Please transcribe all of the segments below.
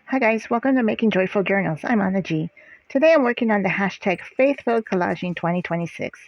Hi guys, welcome to Making Joyful Journals. I'm Anna G. Today I'm working on the hashtag Faith-Filled Collaging 2026.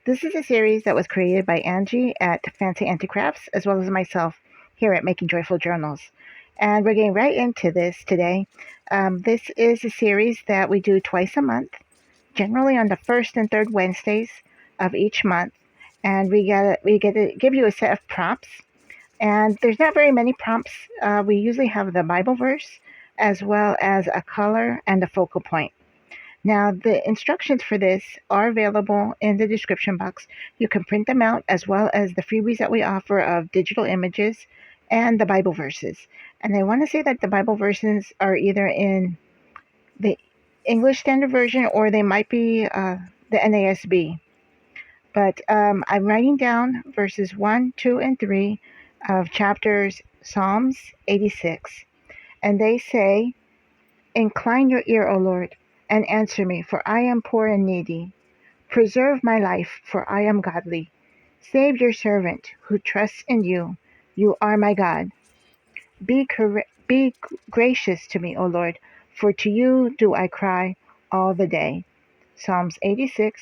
This is a series that was created by Angie at Fancy Anti-Crafts as well as myself here at Making Joyful Journals. And we're getting right into this today. This is a series that we do twice a month, generally on the first and third Wednesdays of each month. And we get to give you a set of prompts, and there's not very many prompts. We usually have the Bible verse as well as a color and a focal point. Now, the instructions for this are available in the description box. You can print them out as well as the freebies that we offer of digital images and the Bible verses. And I want to say that the Bible verses are either in the English Standard Version or they might be the NASB. But I'm writing down verses 1, 2, and 3 of chapters Psalms 86. And they say, "Incline your ear, O Lord, and answer me, for I am poor and needy. Preserve my life, for I am godly. Save your servant who trusts in you. You are my God. Be gracious to me, O Lord, for to you do I cry all the day." Psalms 86,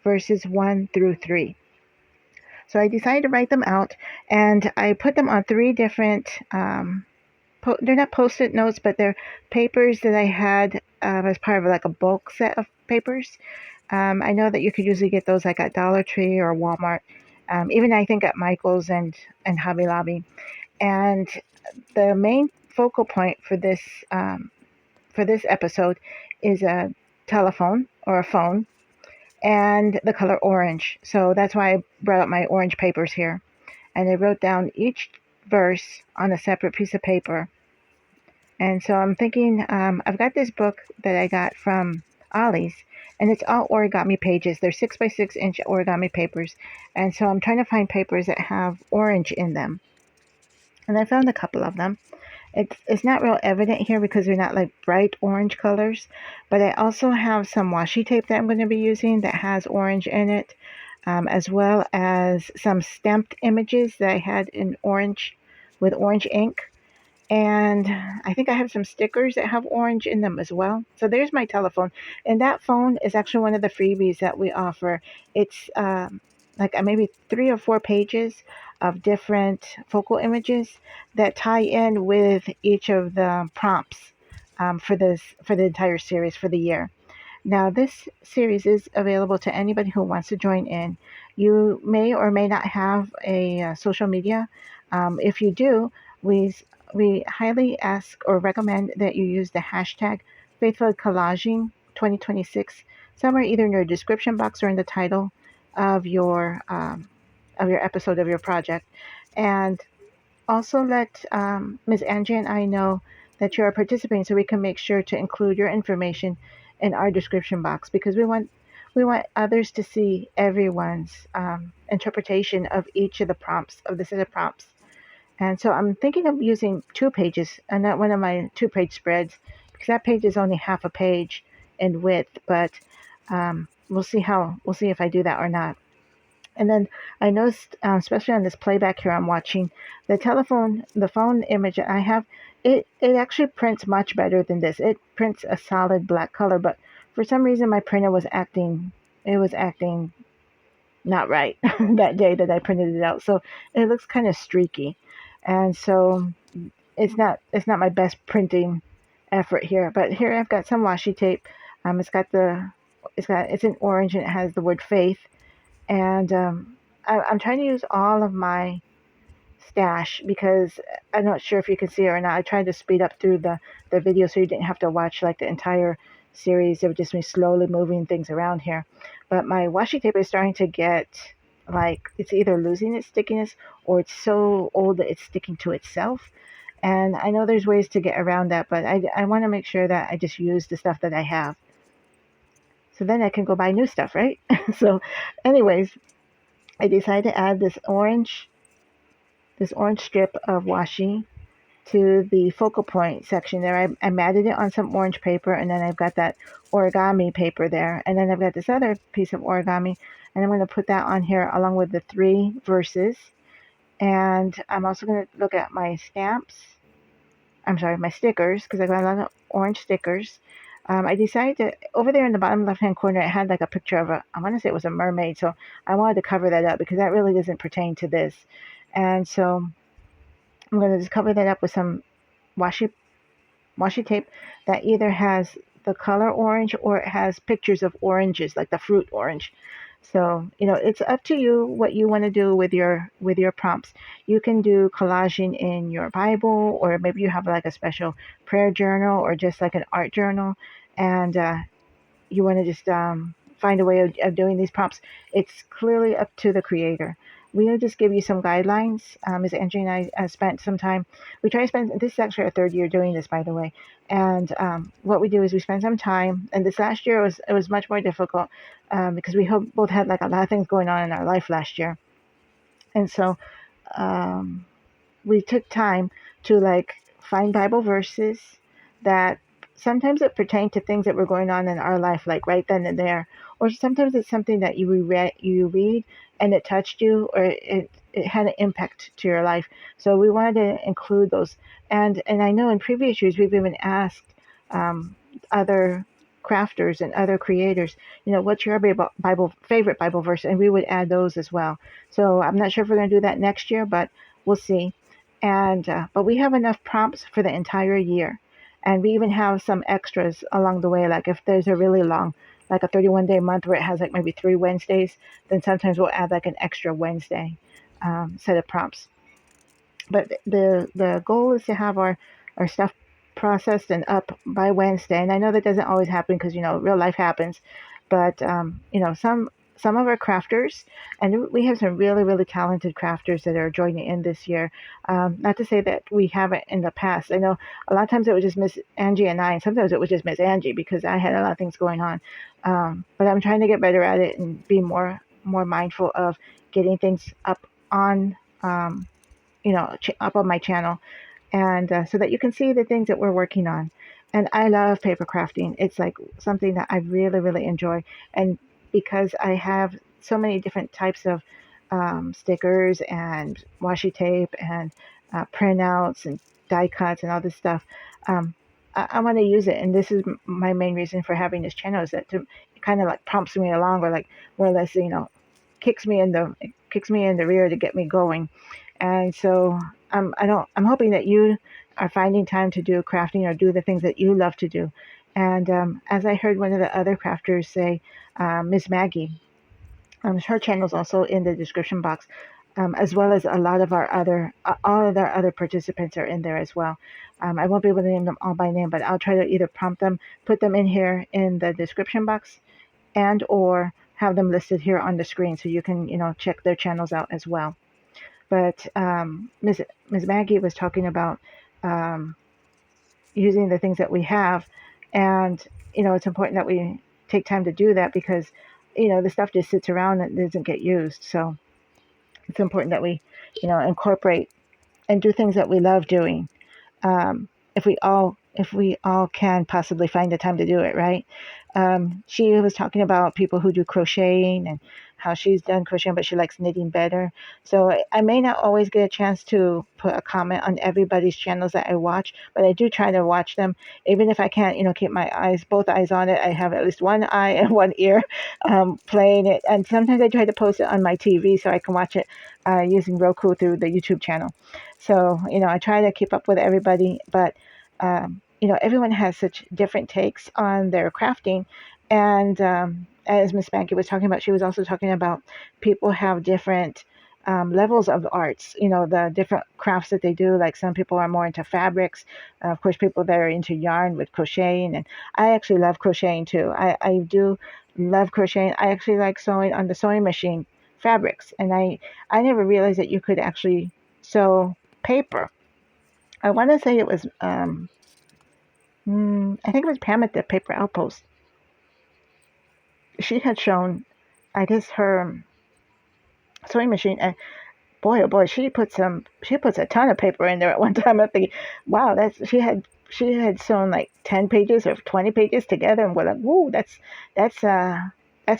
verses 1 through 3. So I decided to write them out, and I put them on three different they're not post-it notes, but they're papers that I had as part of like a bulk set of papers. I know that you could usually get those like at Dollar Tree or Walmart, even I think at Michael's and Hobby Lobby. And the main focal point for this episode is a telephone or a phone and the color orange. So that's why I brought up my orange papers here. And I wrote down each verse on a separate piece of paper. And so I'm thinking, I've got this book that I got from Ollie's, and it's all origami pages. They're 6 by 6 inch origami papers. And so I'm trying to find papers that have orange in them. And I found a couple of them. It's not real evident here because they're not like bright orange colors. But I also have some washi tape that I'm going to be using that has orange in it, as well as some stamped images that I had in orange with orange ink. And I think I have some stickers that have orange in them as well. So there's my telephone. And that phone is actually one of the freebies that we offer. It's like maybe 3 or 4 pages of different focal images that tie in with each of the prompts for the entire series for the year. Now, this series is available to anybody who wants to join in. You may or may not have a social media. If you do, we highly ask or recommend that you use the hashtag Faithful Collaging 2026 somewhere either in your description box or in the title of your episode of your project, and also let Ms. Angie and I know that you are participating so we can make sure to include your information in our description box because we want others to see everyone's interpretation of each of the prompts of the set of prompts. And so I'm thinking of using 2 pages and not one of my 2 page spreads because that page is only half a page in width, but we'll see if I do that or not. And then I noticed, especially on this playback here I'm watching, the phone image that I have, it actually prints much better than this. It prints a solid black color, but for some reason my printer it was acting not right that day that I printed it out. So it looks kind of streaky. And so it's not my best printing effort here. But here I've got some washi tape. It's in orange and it has the word faith. And I'm trying to use all of my stash because I'm not sure if you can see it or not. I tried to speed up through the video so you didn't have to watch like the entire series of just me slowly moving things around here. But my washi tape is starting to get like it's either losing its stickiness or it's so old that it's sticking to itself. And I know there's ways to get around that, but I want to make sure that I just use the stuff that I have. So then I can go buy new stuff, right? So anyways, I decided to add this orange strip of washi to the focal point section there. I matted it on some orange paper, and then I've got that origami paper there. And then I've got this other piece of origami, and I'm going to put that on here along with the 3 verses. And I'm also going to look at my stamps I'm sorry, my stickers, because I got a lot of orange stickers. I decided to, over there in the bottom left hand corner, it had like a picture of I want to say it was a mermaid. So I wanted to cover that up because that really doesn't pertain to this. And so I'm going to just cover that up with some washi washi tape that either has the color orange or it has pictures of oranges, like the fruit orange. So, it's up to you what you want to do with your prompts. You can do collaging in your Bible, or maybe you have like a special prayer journal or just like an art journal, and you want to just find a way of doing these prompts. It's clearly up to the creator. We'll just give you some guidelines. Ms. Angie and I spent some time. We try to spend, this is actually our third year doing this, by the way. And what we do is we spend some time. And this last year it was much more difficult because we both had like a lot of things going on in our life last year. And so um, we took time to like find Bible verses that sometimes it pertained to things that were going on in our life, like right then and there, or sometimes it's something that you read and it touched you, or it had an impact to your life. So we wanted to include those, and I know in previous years we've even asked um, other crafters and other creators, what's your Bible favorite Bible verse, and we would add those as well. So I'm not sure if we're going to do that next year, but we'll see. And but we have enough prompts for the entire year, and we even have some extras along the way. Like if there's a really long, like a 31-day month where it has like maybe 3 Wednesdays, then sometimes we'll add like an extra Wednesday set of prompts. But the goal is to have our stuff processed and up by Wednesday. And I know that doesn't always happen because real life happens, but some of our crafters, and we have some really really talented crafters that are joining in this year. Not to say that we haven't in the past. I know a lot of times it was just Miss Angie and I, and sometimes it was just Miss Angie because I had a lot of things going on. But I'm trying to get better at it and be more mindful of getting things up on up on my channel, and so that you can see the things that we're working on. And I love paper crafting. It's like something that I really, really enjoy. And because I have so many different types of stickers and washi tape and printouts and die cuts and all this stuff, um, I want to use it. And this is my main reason for having this channel, is that to it kind of like prompts me along, or like more or less, kicks me in the rear to get me going. And so I'm hoping that you are finding time to do crafting or do the things that you love to do. And as I heard one of the other crafters say, Miss Maggie, her channel is also in the description box, as well as a lot of our other, all of our other participants are in there as well. I won't be able to name them all by name, but I'll try to either prompt them, put them in here in the description box, and or have them listed here on the screen so you can, check their channels out as well. But Ms. Maggie was talking about um, using the things that we have, and it's important that we take time to do that because the stuff just sits around and doesn't get used. So it's important that we incorporate and do things that we love doing. um, if we all can possibly find the time to do it, right? She was talking about people who do crocheting and how she's done crocheting, but she likes knitting better. So I may not always get a chance to put a comment on everybody's channels that I watch, but I do try to watch them, even if I can't, keep my both eyes on it. I have at least one eye and one ear playing it, and sometimes I try to post it on my TV so I can watch it using Roku through the YouTube channel. So, I try to keep up with everybody, but, everyone has such different takes on their crafting. And as Miss Maggie was talking about, she was also talking about people have different levels of arts, the different crafts that they do. Like some people are more into fabrics. Of course, people that are into yarn with crocheting. And I actually love crocheting too. I do love crocheting. I actually like sewing on the sewing machine fabrics. And I never realized that you could actually sew paper. I want to say it was, I think it was Pam at the Paper Outpost. She had shown, I guess, her sewing machine, and boy, oh boy, she puts a ton of paper in there at one time. I'm thinking, wow, she had sewn like 10 pages or 20 pages together, and we're like, whoa, that's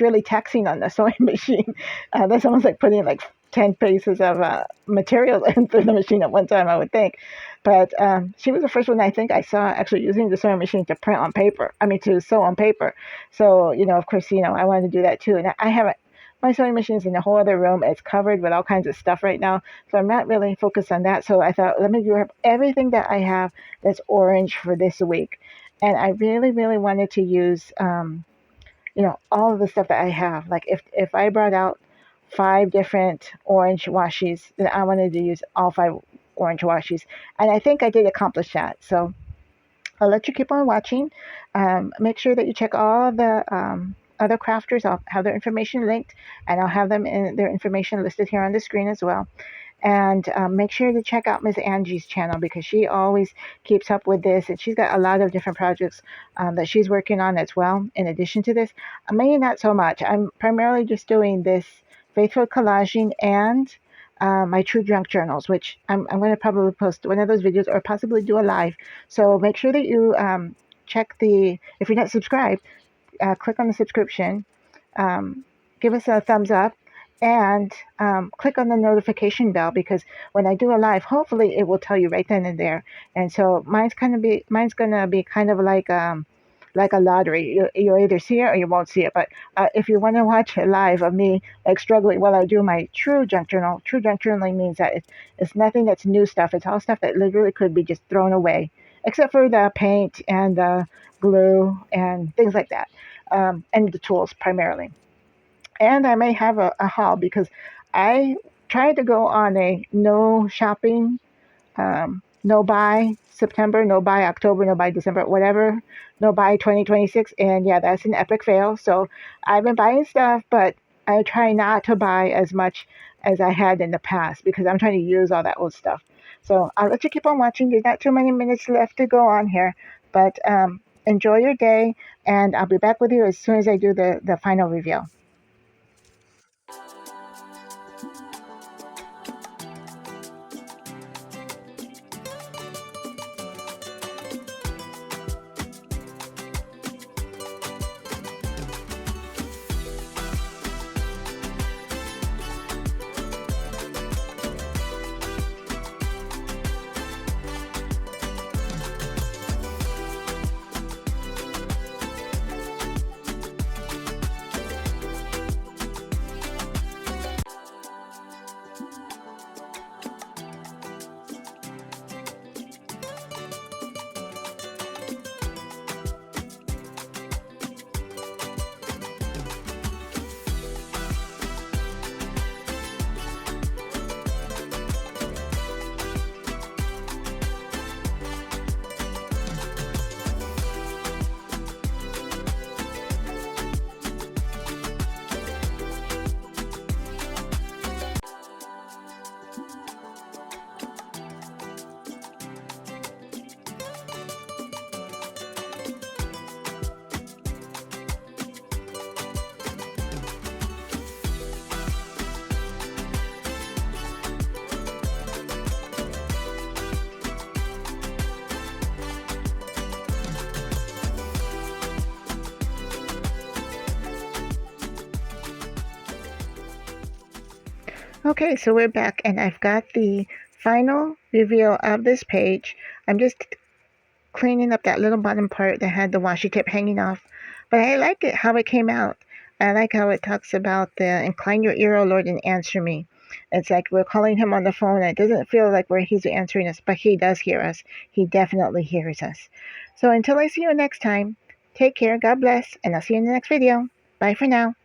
really taxing on the sewing machine. That's almost like putting like 10 pieces of material through the machine at one time, I would think. But she was the first one I think I saw actually using the sewing machine to print on paper. I mean, to sew on paper. So, of course, I wanted to do that too. And I haven't, my sewing machine's in a whole other room. It's covered with all kinds of stuff right now. So I'm not really focused on that. So I thought, let me grab everything that I have that's orange for this week. And I really, really wanted to use, all of the stuff that I have. Like if I brought out 5 different orange washes, then I wanted to use all 5 orange washes. And I think I did accomplish that. So I'll let you keep on watching. Make sure that you check all the other crafters. I'll have their information linked, and I'll have their information listed here on the screen as well. And make sure to check out Miss Angie's channel because she always keeps up with this, and she's got a lot of different projects that she's working on as well. In addition to this, maybe not so much. I'm primarily just doing this faithful collaging and my true junk journals, which I'm going to probably post one of those videos or possibly do a live. So make sure that you check if you're not subscribed, click on the subscription, give us a thumbs up, and click on the notification bell because when I do a live, hopefully it will tell you right then and there. And so mine's gonna be kind of like a lottery. You'll either see it or you won't see it. But if you want to watch a live of me like struggling while I do my true junk journaling means that it's nothing that's new stuff. It's all stuff that literally could be just thrown away, except for the paint and the glue and things like that, and the tools primarily. And I may have a haul because I tried to go on a no shopping, no buy September, no buy October, no buy December, whatever, no buy 2026. And yeah, that's an epic fail. So I've been buying stuff, but I try not to buy as much as I had in the past because I'm trying to use all that old stuff. So I'll let you keep on watching. There's not too many minutes left to go on here, but enjoy your day, and I'll be back with you as soon as I do the final review. Okay, so we're back, and I've got the final reveal of this page. I'm just cleaning up that little bottom part that had the washi tape hanging off, but I like it how it came out. I like how it talks about the incline your ear, O Lord, and answer me. It's like we're calling him on the phone. It doesn't feel like he's answering us, but he does hear us. He definitely hears us. So until I see you next time, take care, God bless, and I'll see you in the next video. Bye for now.